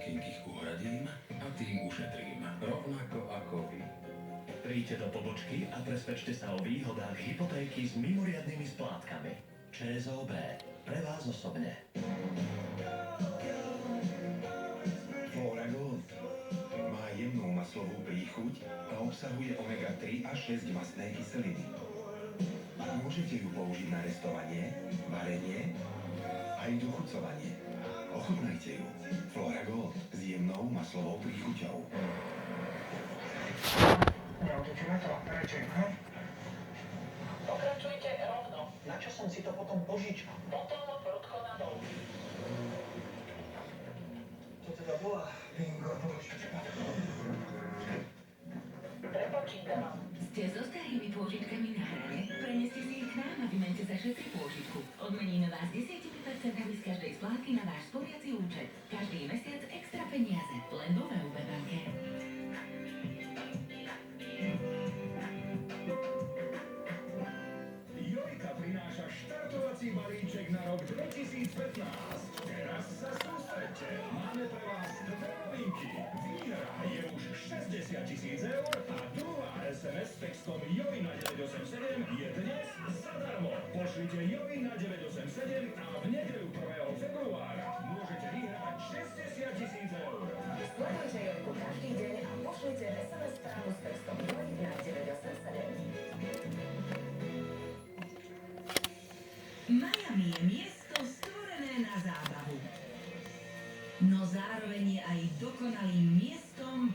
banking ich uhradím a tým ušetrím. Rovnako ako vy. Príďte do pobočky a presvedčte sa o výhodách hypotéky s mimoriadnymi splátkami. ČSOB. Pre vás osobne. Flora Gold má jemnú maslovú príchuť a obsahuje omega-3 a 6 mastnej kyseliny. Môžete ju použiť na restovanie, varenie aj dochucovanie. Ochutnajte ju. Flora Gold s jemnou maslovou príchuťou. Neotočíme to, radšej, hm? Pokračujte rovno. Na čo som si to potom požičal? Potom prudko nadol. To teda bola bingo požička. Prepočítavam. Ste so starými pôžičkami na hrane? Preneste si ich k nám a vymente za šetri pôžičku. Odmeníme vás 10% z každej splátky na váš sporiaci účet. Každý mesiac extra peniaze. Len vo VUB banke. Jojka prináša štartovací balíček na rok 2015. Teraz sa sústredte. Máme pre vás dve novinky. Výhra je už 60 000 eur a druhá SMS s textom JOJ na 987 je dnes zadarmo. Pošlite JOJ na 987 a v nedeľu 1. februára môžete vyhrať 60 000 eur. Sledujte Jojku každý deň a pošlite SMS správu s textom JOJ na 987. Miami je miesto stvorené na zábavu. No zároveň je aj dokonalým miestom